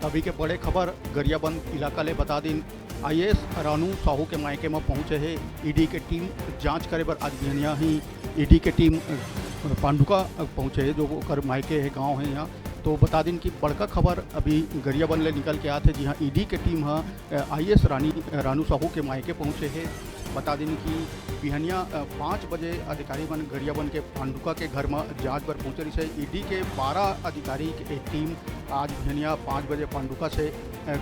अभी के बड़े खबर गरियाबंद इलाका ले बता दिन आईएएस रानू साहू के मायके में पहुंचे है ईडी के टीम जांच करे बर आज बिहनिया ही ईडी के टीम पांडुका पहुंचे है जो कर मायके है गांव है यहाँ। तो बता दिन कि बड़का खबर अभी गरियाबंद ले निकल के आते जी हाँ ईडी के टीम आईएएस रानू साहू के मायके पहुंचे है। बता दिन कि बिहनिया 5 बजे अधिकारी मन गरियाबंद के पांडुका के घर में जांच पर पहुंचे रही है। ईडी के 12 अधिकारी की एक टीम आज बिहनिया 5 बजे पांडुका से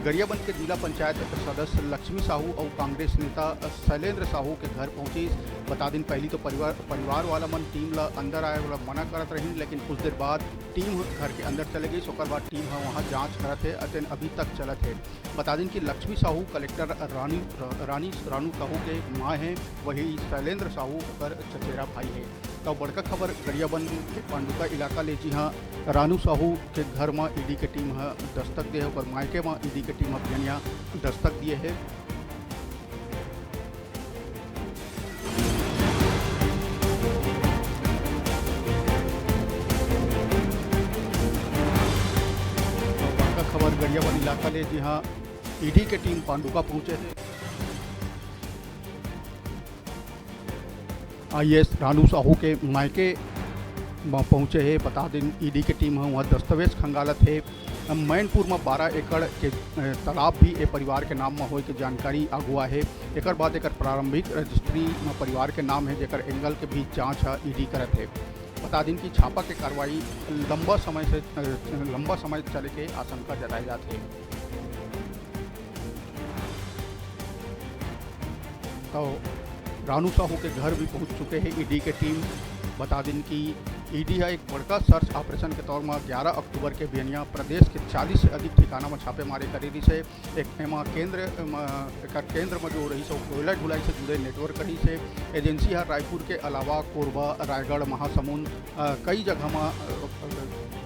गरियाबंद के जिला पंचायत सदस्य लक्ष्मी साहू और कांग्रेस नेता शैलेंद्र साहू के घर पहुंची। बता दिन पहली तो परिवार वाला मन टीम ला अंदर आए वाला मना करत रही, लेकिन कुछ देर बाद टीम घर के अंदर चले गई। ओकर बाद टीम वहाँ जांच करत है अतन अभी तक चलत है। बता दिन कि लक्ष्मी साहू कलेक्टर रानी रानू साहू के माँ हैं, वही शैलेंद्र साहू पर चचेरा भाई है। तो बड़का खबर गरियाबंद के पांडुका इलाका ले जी हाँ रानू साहू के घर में ईडी के टीम दस्तक दे और मायके में ईडी के टीम बिहनिया दस्तक दिए है। बड़का खबर गरियाबंद इलाका ले जी हाँ ईडी के टीम पांडुका पहुंचे थे। आईएएस रानू साहू के मायके पहुँचे है। बता दिन ईडी की टीम वहाँ दस्तावेज खंगालत है। मैनपुर में 12 एकड़ के तालाब भी ए परिवार के नाम में हो के जानकारी अगुआ है। एक बाद एक प्रारंभिक रजिस्ट्री में परिवार के नाम है जेकर एंगल के भी जांच ईडी करत है। बता दिन कि छापा के कार्रवाई लंबा समय चले के आशंका जताई जाती है। तो रानू साहू के घर भी पहुंच चुके हैं ईडी के टीम। बता दिन कि ईडी है एक बड़का सर्च ऑपरेशन के तौर में 11 अक्टूबर के बिहनिया प्रदेश के 40 से अधिक ठिकाना में छापेमारी करी रही से। एक एमा केंद्र में जो रही से कोयला ढुलाई से जुड़े नेटवर्क रही से। एजेंसी है रायपुर के अलावा कोरबा, रायगढ़, महासमुंद कई जगह में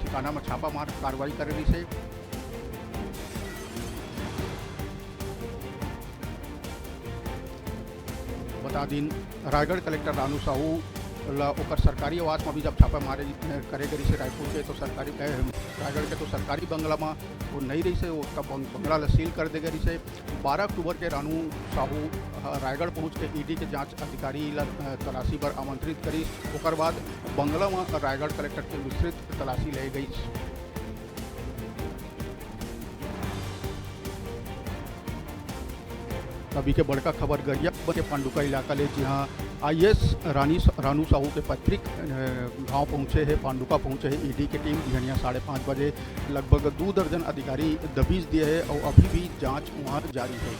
ठिकाना में छापामार कार्रवाई कर रही से। बता दिन रायगढ़ कलेक्टर रानू साहू ओकर सरकारी आवास में भी जब छापा मारे करे गई से रायपुर के तो रायगढ़ के तो सरकारी बंगला में वो नहीं रही से उसका बंगला ला सील कर दे गई से। 12 अक्टूबर के रानू साहू रायगढ़ पहुँच के ईडी के जांच अधिकारी ला तलाशी पर आमंत्रित करी। ओकर बाद बंगला में रायगढ़ कलेक्टर के विस्तृत तलाशी ले गई। अभी के बड़का खबर गरियाबंद के पांडुका इलाका ले जी हाँ आईएएस रानू साहू के पैतृक गांव पहुंचे हैं, पांडुका पहुंचे हैं ईडी की टीम। बिहनिया 5:30 बजे लगभग 2 दर्जन अधिकारी दबिश दिए हैं और अभी भी जांच वहां जारी है।